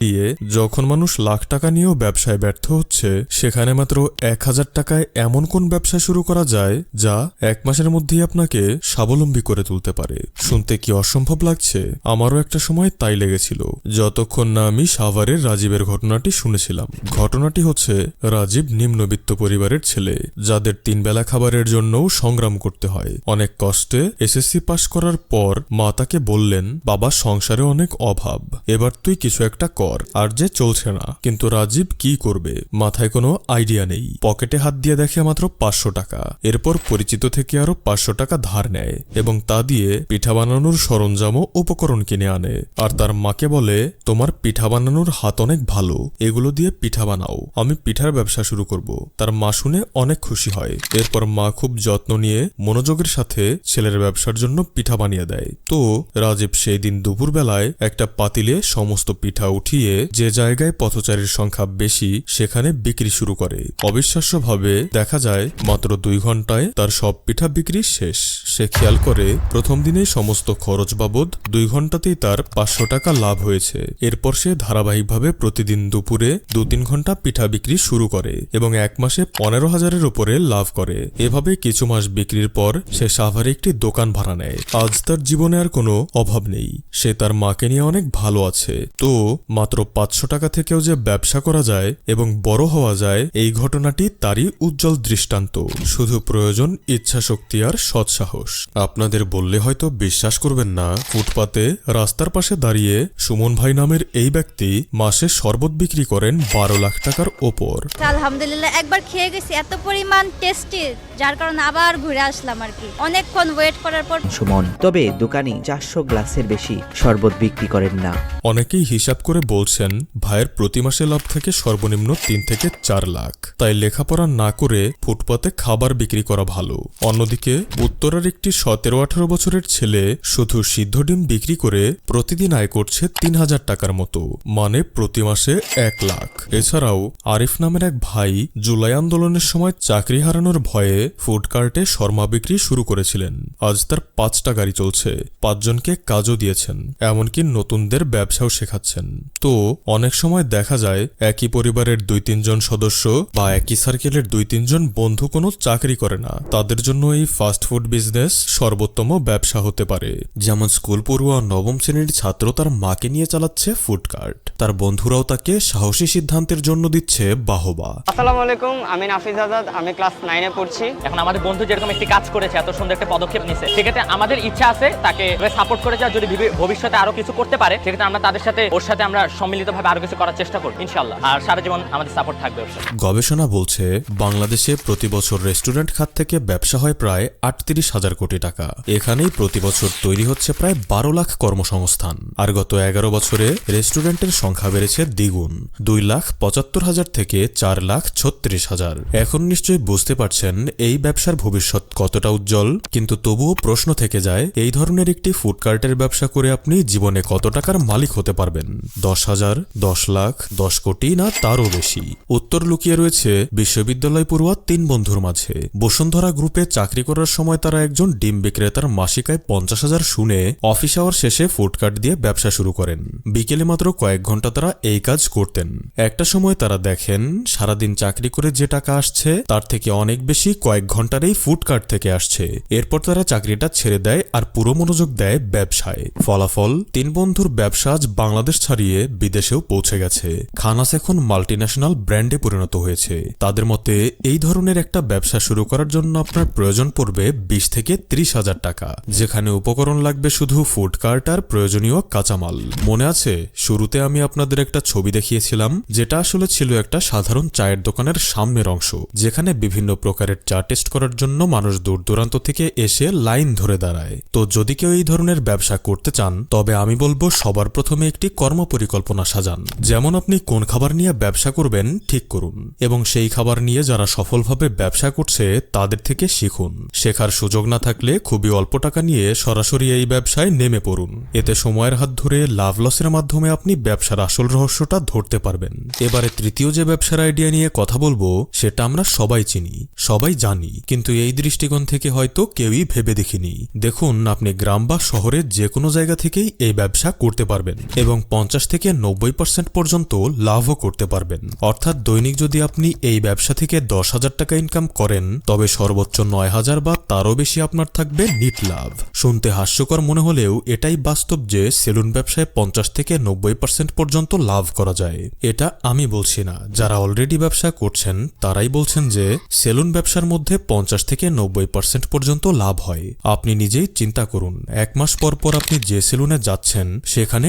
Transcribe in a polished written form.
দিয়ে যখন মানুষ লাখ টাকা নিয়েও ব্যবসায় ব্যর্থ হচ্ছে, সেখানে মাত্র 1000 টাকায় এমন কোন ব্যবসা শুরু করা যায় যা 1 মাসের মধ্যেই আপনাকে স্বাবলম্বী করে তুলতে পারে। শুনতে কি অসম্ভব লাগছে? আমারও একটা সময় তাই লেগেছিল, যতক্ষণ না আমি সাভারের রাজীবের ঘটনাটি শুনেছিলাম। ঘটনাটি হচ্ছে, রাজীব নিম্নবিত্ত পরিবারের ছেলে, যাদের 3 বেলা খাবারের জন্যও সংগ্রাম করতে হয়। অনেক কষ্টে এসএসসি পাশ করার পর মা তাকে বললেন, বাবা সংসারে অনেক অভাব, এবার তুই কিছু একটা কর। আর যে চলছে না, কিন্তু রাজীব কি করবে? মাথায় কোনো আইডিয়া নেই। পকেটে হাত দিয়ে দেখে মাত্র 500 টাকা। এরপর পরিচিত থেকে আরো 500 টাকা ধার নেয় এবং তা দিয়ে পিঠা বানানোর সরঞ্জাম ও উপকরণ কিনে আনে। আর তার মাকে বলে, তোমার পিঠা বানানোর হাত অনেক ভালো, এগুলো দিয়ে পিঠা বানাও, আমি পিঠার ব্যবসা শুরু করব। তার মা শুনে অনেক খুশি হয়। এরপর মা খুব যত্ন নিয়ে মনোযোগের সাথে ছেলের ব্যবসার জন্য পিঠা বানিয়ে দেয়। তো রাজীব সেই দিন দুপুরবেলায় একটা পাতিলে সমস্ত পিঠা উঠিয়ে যে জায়গায় পথচারীর সংখ্যা বেশি সেখানে বিক্রি শুরু করে। অবিশ্বাস্যভাবে দেখা যায় মাত্র 2 ঘন্টায় তার সব পিঠা বিক্রি শেষ। সে খেয়াল করে প্রথম দিনে সমস্ত খরচ বাবদ 2 ঘন্টাতেই তার 500 টাকা লাভ হয়েছে। এরপর সে ধারাবাহিকভাবে প্রতিদিন দুপুরে 2-3 ঘন্টা পিঠা বিক্রি শুরু করে এবং 1 মাসে 15,000-এর উপরে লাভ করে। এভাবে কিছু মাস বিক্রির পর সে সাভারে একটি দোকান ভাড়া নেয়। আজ তার জীবনে আর কোনো অভাব নেই, সে তার মাকে নিয়ে অনেক ভালো আছে। তো মাত্র 500 টাকা থেকেও যে ব্যবসা করা যায় এবং বড় হওয়া যায়, এই ঘটনাটি তারই উজ্জ্বল দৃষ্টান্ত। শুধু প্রয়োজন ইচ্ছাশক্তি আর সৎসাহস। আপনাদের বললে হয়তো বিশ্বাস করবেন না, ফুটপাতে রাস্তার পাশে দাঁড়িয়ে সুমন ভাই নামের এই ব্যক্তি মাসে শরবত বিক্রি করেন 12 লাখ টাকার ওপর। আলহামদুলিল্লাহ, একবার খেয়ে গেছি, এত পরিমাণ টেস্টি, যার কারণে আবার ঘুরে আসলাম আর কি। অনেকক্ষণ ওয়েট করার পর সুমন। তবে দোকানি 400 গ্লাসের বেশি শরবত বিক্রি করেন না। অনেকেই হিসাব করে বলছেন, ভাইয়ের প্রতি মাসে লাভ থাকে সর্বনিম্ন 3 থেকে 4 লাখ। তাই লেখাপড়া না করে ফুটপাতে খাবার বিক্রি করা ভালো। অন্যদিকে উত্তরের একটি 17-18 বছরের ছেলে শুধু সিদ্ধ ডিম বিক্রি করে প্রতিদিন আয় করছে 3000 টাকার মতো, মানে প্রতি মাসে 1 লাখ। এছাড়াও আরিফ নামের এক ভাই জুলাই আন্দোলনের সময় চাকরি হারানোর ভয়ে ফুড কার্টে শর্মা বিক্রি শুরু করেছিলেন। আজ তার 5টা গাড়ি চলছে, 5 জনকে কাজও দিয়েছেন, এমনকি নতুনদের ব্যবসাও শেখাচ্ছেন। তো অনেক সময় দেখা যায় একই পরিবারের 2-3 জন সদস্য বা একই সার্কেলের 2-3 জন বন্ধু কোনো চাকরি করে না, তাদের জন্য এই ফাস্ট ফুড বিজনেস সর্বোত্তম ব্যবসা হতে পারে। যেমন স্কুল পড়ুয়া 9ম শ্রেণীর ছাত্র তার মাকে নিয়ে চালাচ্ছে ফুড কার্ট, তার বন্ধুরাও তাকে সাহসী সিদ্ধান্তের জন্য দিচ্ছে বাহবা। আসসালামু আলাইকুম, আমি নাফিজ আজাদ, আমি ক্লাস 9-এ পড়ছি। এখন আমাদের বন্ধু যেরকম একটি কাজ করেছে, এত সুন্দর একটা পদক্ষেপ নিছে, সেক্ষেত্রে আমাদের ইচ্ছা আছে তাকে সাপোর্ট করে যদি ভবিষ্যতে আরো কিছু করতে পারে, সেক্ষেত্রে আমরা তাদের সাথে ওর সাথে আমরা সম্মিলিতভাবে আরো কিছু করার চেষ্টা করব ইনশাআল্লাহ। আর সারা জীবন আমাদের সাপোর্ট থাকবে ওর সাথে। গবেষণা বলছে বাংলাদেশে প্রতি বছর রেস্টুরেন্ট খাত থেকে ব্যবসা হয় প্রায় 38,000 কোটি টাকা। এখানেই প্রতি বছর তৈরি হচ্ছে প্রায় 12 লাখ কর্মসংস্থান। আর গত 11 বছরে রেস্টুরেন্টের সংখ্যা বেড়েছে দ্বিগুণ, 2,75,000 থেকে 4,36,000। এখন নিশ্চয়ই বুঝতে পারছেন এই ব্যবসার ভবিষ্যৎ কতটা উজ্জ্বল। কিন্তু তবুও প্রশ্ন থেকে যায়, এই ধরনের একটি ফুড কার্টের ব্যবসা করে আপনি জীবনে কত টাকার মালিক হতে পারবেন? 10,000, 10 লাখ, 10 কোটি, না তারও বেশি? উত্তর লুকিয়ে রয়েছে বিশ্ববিদ্যালয় পড়ুয়া 3 বন্ধুর মাঝে। বসুন্ধরা গ্রুপে চাকরি করার সময় তারা একজন ডিম বিক্রেতার মাসিক আয় 50,000 শুনে অফিস আওয়ার শেষে ফুড কার্ট দিয়ে ব্যবসা শুরু করেন। বিকেলে মাত্র কয়েক ঘন্টা তারা এই কাজ করতেন। একটা সময় তারা দেখেন সারাদিন চাকরি করে যে টাকা আসছে তার থেকে অনেক বেশি কয়েক ঘন্টার এই ফুড কার্ট থেকে আসছে। এরপর তারা চাকরিটা ছেড়ে দেয় আর পুরো মনোযোগ দেয় ব্যবসায়। ফলাফল, 3 বন্ধুর ব্যবসা আজ বাংলাদেশ ছাড়িয়ে বিদেশেও পৌঁছে গেছে। খানাস এখন মাল্টিন্যাশনাল ব্র্যান্ডে পরিণত হয়েছে। তাদের মতে এই ধরনের একটা ব্যবসা শুরু করার জন্য আপনার প্রয়োজন পড়বে 20 থেকে 30,000 টাকা, যেখানে উপকরণ লাগবে শুধু ফুড কার্ট আর প্রয়োজনীয় কাঁচামাল। মনে আছে শুরুতে আমি আপনাদের একটা ছবি দেখিয়েছিলাম, যেটা আসলে ছিল একটা সাধারণ চায়ের দোকানের সামনের অংশ, যেখানে বিভিন্ন প্রকারের চা টেস্ট করার জন্য মানুষ দূর দূরান্ত থেকে এসে লাইন ধরে দাঁড়ায়। তো যদি কেউ এই ধরনের ব্যবসা করতে চান, তবে আমি বলবো সবার প্রথমে একটি কর্মপরিকল্পনা সাজান। যেমন আপনি কোন খাবার নিয়ে ব্যবসা করবেন ঠিক করুন এবং সেই খাবার নিয়ে যারা সফলভাবে ব্যবসা করছে তাদের থেকে শিখুন। শেখার সুযোগ না থাকলে খুবই অল্প টাকা নিয়ে সরাসরি এই ব্যবসায় নেমে পড়ুন। এতে সময়ের হাত ধরে লাভ লসের মাধ্যমে আপনি ব্যবসার আসল রহস্যটা ধরতে পারবেন। এবারে তৃতীয় যে ব্যবসার আইডিয়া নিয়ে কথা বলবো, সেটা আমরা সবাই চিনি, সবাই জানি, কিন্তু এই দৃষ্টিকোণ থেকে হয়তো কেউই ভেবে দেখিনি। দেখুন, আপনি গ্রাম বা শহরের যে কোনো জায়গা থেকেই এই ব্যবসা করতে পারবেন এবং 50 থেকে 90 90% পর্যন্ত লাভও করতে পারবেন। অর্থাৎ দৈনিক যদি আপনি এই ব্যবসা থেকে 10,000 টাকা ইনকাম করেন তবে সর্বোচ্চ 9,000 বা তারও বেশি আপনার থাকবে নিট লাভ। শুনতে হাস্যকর মনে হলেও এটাই বাস্তব যে সেলুন ব্যবসায় 50 থেকে 90% পর্যন্ত লাভ করা যায়। এটা আমি বলছি না, যারা অলরেডি ব্যবসা করছেন তারাই বলছেন যে সেলুন ব্যবসার মধ্যে 50 থেকে 90% পর্যন্ত লাভ হয়। আপনি নিজেই চিন্তা করুন, 1 মাস পর পর আপনি যে সেলুনে যাচ্ছেন সেখানে